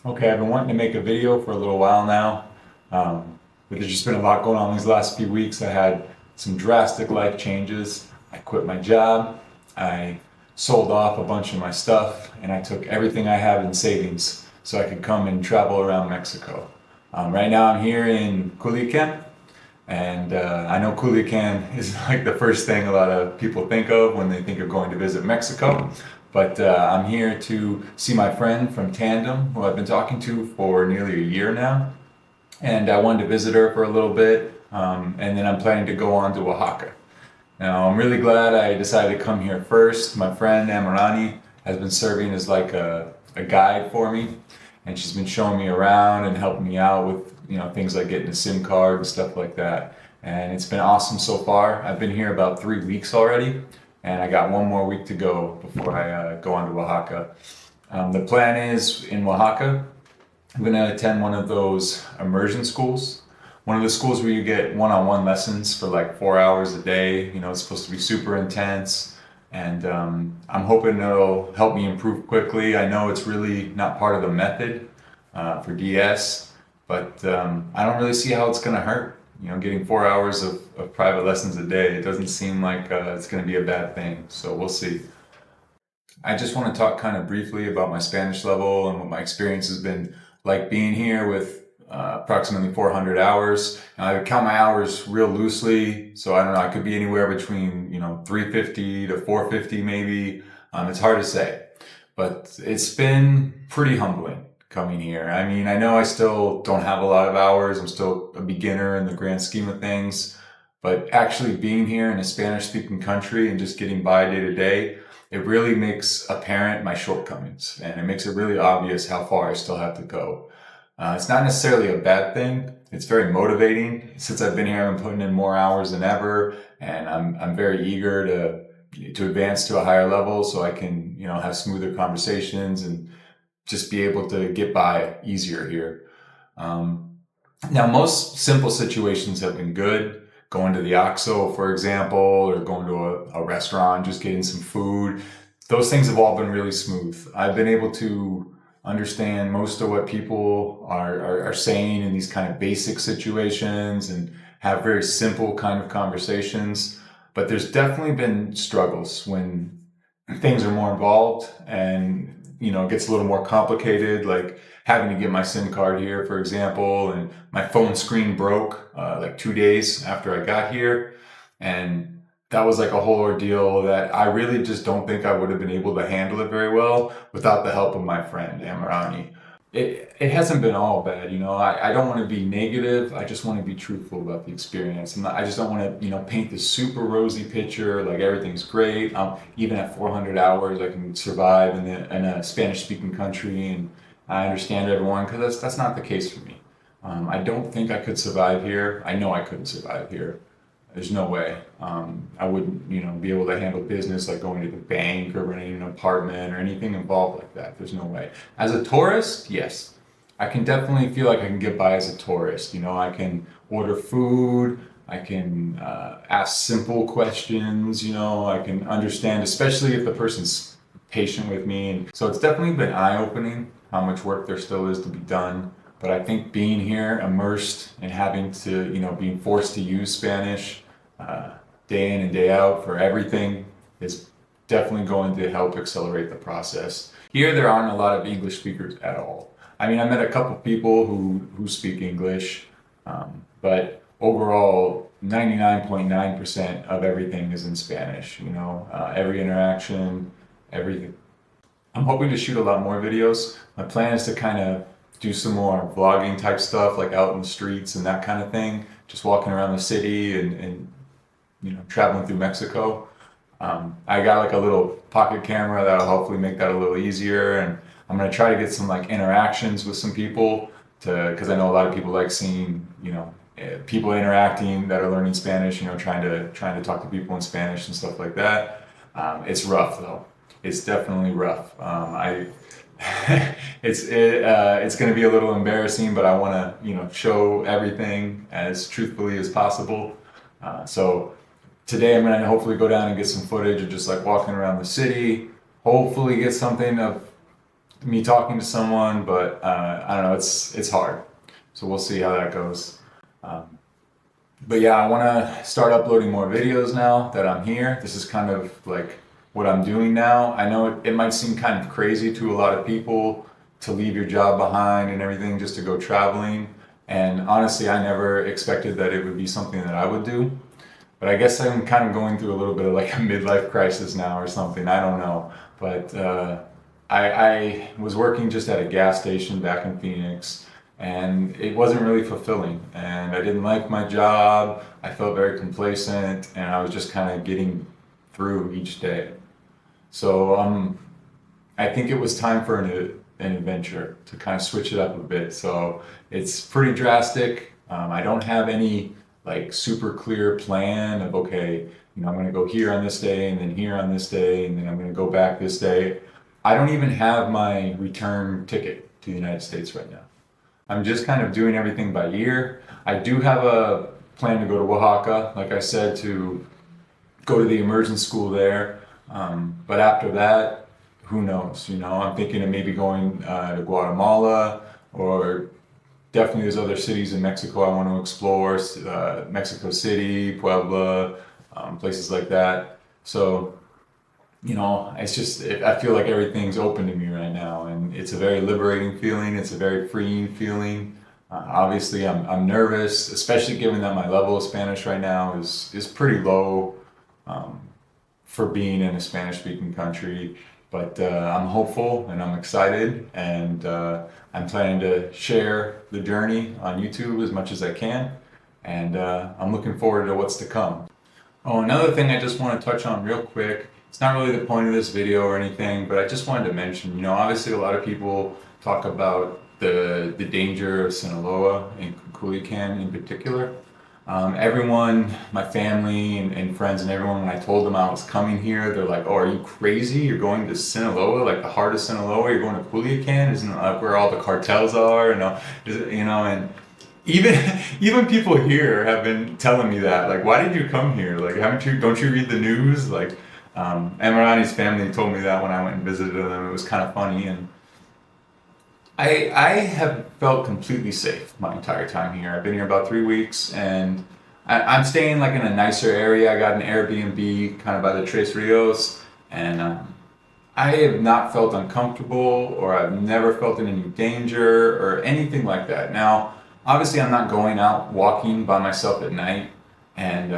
Okay, I've been wanting to make a video for a little while now, but there's just been a lot going on these last few weeks. I had some drastic life changes. I quit my job, I sold off a bunch of my stuff, and I took everything I have in savings so I could come and travel around Mexico. Right now I'm here in Culiacan, and I know Culiacan is like the first thing a lot of people think of when they think of going to visit Mexico. But I'm here to see my friend from Tandem, who I've been talking to for nearly a year now. And I wanted to visit her for a little bit, and then I'm planning to go on to Oaxaca. Now, I'm really glad I decided to come here first. My friend Amarani has been serving as like a guide for me, and she's been showing me around and helping me out with things like getting a SIM card and stuff like that. And it's been awesome so far. I've been here about 3 weeks already, and I got one more week to go before I go on to Oaxaca. The plan is in Oaxaca, I'm going to attend one of those immersion schools. One of the schools where you get one-on-one lessons for like 4 hours a day. It's supposed to be super intense. And I'm hoping it'll help me improve quickly. I know it's really not part of the method for DS, but I don't really see how it's going to hurt. Getting 4 hours of private lessons a day, it doesn't seem like it's going to be a bad thing. So we'll see. I just want to talk kind of briefly about my Spanish level and what my experience has been like being here with approximately 400 hours. And I count my hours real loosely, so I don't know, I could be anywhere between 350 to 450 maybe. It's hard to say, but it's been pretty humbling coming here. I mean, I know I still don't have a lot of hours. I'm still a beginner in the grand scheme of things, but actually being here in a Spanish speaking country and just getting by day to day, it really makes apparent my shortcomings, and it makes it really obvious how far I still have to go. It's not necessarily a bad thing. It's very motivating. Since I've been here, I've been putting in more hours than ever, and I'm very eager to advance to a higher level so I can have smoother conversations and just be able to get by easier here. Um, Now, most simple situations have been good. Going to the OXXO, for example, or going to a restaurant, just getting some food. Those things have all been really smooth. I've been able to understand most of what people are saying in these kind of basic situations and have very simple kind of conversations. But there's definitely been struggles when things are more involved and it gets a little more complicated, like having to get my SIM card here, for example, and my phone screen broke like 2 days after I got here. And that was like a whole ordeal that I really just don't think I would have been able to handle it very well without the help of my friend Amarani. It hasn't been all bad, I don't want to be negative. I just want to be truthful about the experience. I just don't want to, paint this super rosy picture like everything's great. Even at 400 hours, I can survive in a Spanish speaking country and I understand everyone, because that's not the case for me. I don't think I could survive here. I know I couldn't survive here. There's no way. I wouldn't, be able to handle business like going to the bank or renting an apartment or anything involved like that. There's no way. As a tourist, yes, I can definitely feel like I can get by as a tourist. I can order food. I can ask simple questions. I can understand, especially if the person's patient with me. And so it's definitely been eye-opening how much work there still is to be done. But I think being here, immersed and having to, being forced to use Spanish day in and day out for everything is definitely going to help accelerate the process. Here, there aren't a lot of English speakers at all. I mean, I met a couple people who speak English, but overall, 99.9% of everything is in Spanish. Every interaction, everything. I'm hoping to shoot a lot more videos. My plan is to kind of do some more vlogging type stuff, like out in the streets and that kind of thing. Just walking around the city and traveling through Mexico. I got like a little pocket camera that'll hopefully make that a little easier, and I'm gonna try to get some like interactions with some people because I know a lot of people like seeing people interacting that are learning Spanish. Trying to talk to people in Spanish and stuff like that. It's rough though. It's definitely rough. It's going to be a little embarrassing, but I want to show everything as truthfully as possible. So today I'm going to hopefully go down and get some footage of just like walking around the city. Hopefully get something of me talking to someone, but I don't know, it's hard. So we'll see how that goes. Um, but yeah, I want to start uploading more videos now that I'm here. This is kind of like what I'm doing now. I know it might seem kind of crazy to a lot of people to leave your job behind and everything just to go traveling. And honestly, I never expected that it would be something that I would do. But I guess I'm kind of going through a little bit of like a midlife crisis now or something. I don't know. But I was working just at a gas station back in Phoenix, and it wasn't really fulfilling. And I didn't like my job. I felt very complacent, and I was just kind of getting through each day. So I think it was time for an adventure to kind of switch it up a bit. So it's pretty drastic. I don't have any like super clear plan of, okay, I'm going to go here on this day and then here on this day and then I'm going to go back this day. I don't even have my return ticket to the United States right now. I'm just kind of doing everything by ear. I do have a plan to go to Oaxaca, like I said, to go to the immersion school there. But after that, who knows? I'm thinking of maybe going to Guatemala, or definitely there's other cities in Mexico I want to explore, Mexico City, Puebla, places like that. So, it's just, I feel like everything's open to me right now, and it's a very liberating feeling. It's a very freeing feeling. Obviously, I'm nervous, especially given that my level of Spanish right now is pretty low um, for being in a Spanish-speaking country. But I'm hopeful and I'm excited, and I'm planning to share the journey on YouTube as much as I can, and I'm looking forward to what's to come. Oh, another thing I just want to touch on real quick. It's not really the point of this video or anything, but I just wanted to mention, obviously a lot of people talk about the danger of Sinaloa and Culiacan in particular. Everyone, my family and friends and everyone, when I told them I was coming here, they're like, "Oh, are you crazy? You're going to Sinaloa, like the heart of Sinaloa? You're going to Culiacan? Isn't that where all the cartels are?" And even even people here have been telling me that, like, "Why did you come here? Like, don't you read the news?" Like, Emirani's family told me that when I went and visited them. It was kind of funny, and I have felt completely safe my entire time here. I've been here about 3 weeks, and I'm staying like in a nicer area. I got an Airbnb kind of by the Tres Rios, and I have not felt uncomfortable, or I've never felt in any danger or anything like that. Now, obviously, I'm not going out walking by myself at night, and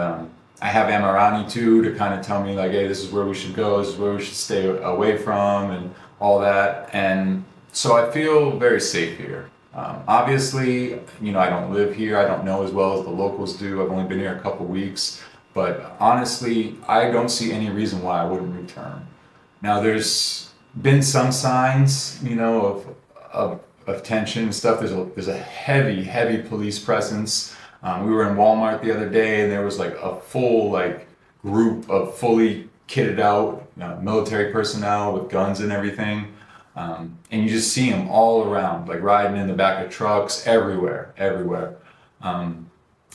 I have Amirani too to kind of tell me like, "Hey, this is where we should go. This is where we should stay away from," and all that. And so I feel very safe here. Obviously, I don't live here. I don't know as well as the locals do. I've only been here a couple weeks, but honestly, I don't see any reason why I wouldn't return. Now, there's been some signs, of tension and stuff. There's a heavy police presence. We were in Walmart the other day, and there was like a full like group of fully kitted out military personnel with guns and everything. And you just see them all around, like riding in the back of trucks, everywhere.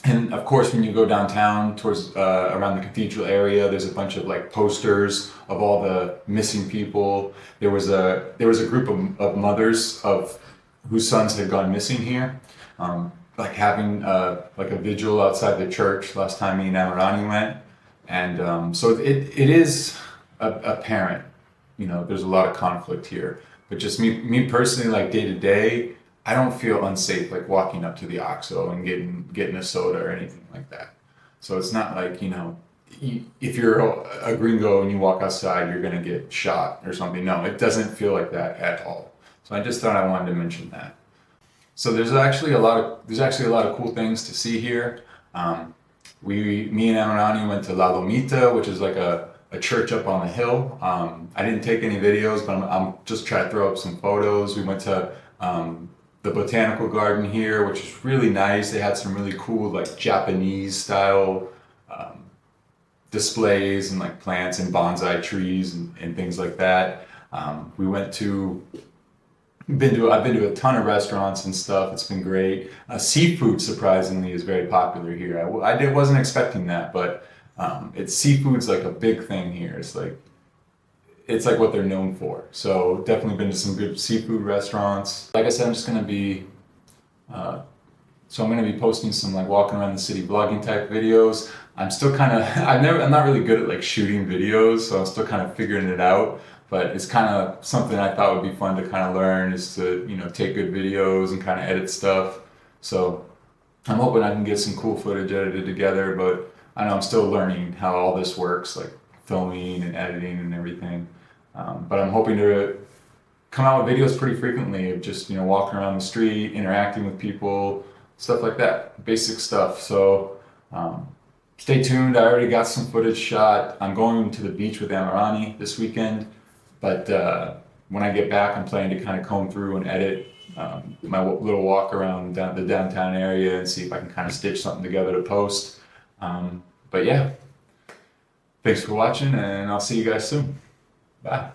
And of course, when you go downtown towards around the cathedral area, there's a bunch of like posters of all the missing people. There was a group of mothers of whose sons had gone missing here, like having like a vigil outside the church last time me and Amirani went. And so it is apparent, there's a lot of conflict here. But just me personally, like day to day, I don't feel unsafe like walking up to the OXXO and getting a soda or anything like that. So it's not like, if you're a gringo and you walk outside, you're gonna get shot or something. No, it doesn't feel like that at all. So I just thought I wanted to mention that. So there's actually a lot of cool things to see here. Me and Amirani went to La Lomita, which is like a church up on the hill. I didn't take any videos, but I'm just trying to throw up some photos. We went to the botanical garden here, which is really nice. They had some really cool like Japanese style displays and like plants and bonsai trees and things like that. I've been to a ton of restaurants and stuff. It's been great. Seafood surprisingly is very popular here. I wasn't expecting that, but seafood's like a big thing here. It's like it's like what they're known for. So definitely been to some good seafood restaurants. Like I said, I'm just gonna be so I'm gonna be posting some like walking around the city vlogging type videos. I'm still kind of I'm not really good at like shooting videos, so I'm still kind of figuring it out. But it's kind of something I thought would be fun to kind of learn, is to, you know, take good videos and kind of edit stuff. So I'm hoping I can get some cool footage edited together, but I know I'm still learning how all this works, like filming and editing and everything. But I'm hoping to come out with videos pretty frequently of just, you know, walking around the street, interacting with people, stuff like that, basic stuff. So stay tuned. I already got some footage shot. I'm going to the beach with Amirani this weekend, but when I get back, I'm planning to kind of comb through and edit my little walk around the downtown area and see if I can kind of stitch something together to post. But yeah, thanks for watching, and I'll see you guys soon. Bye.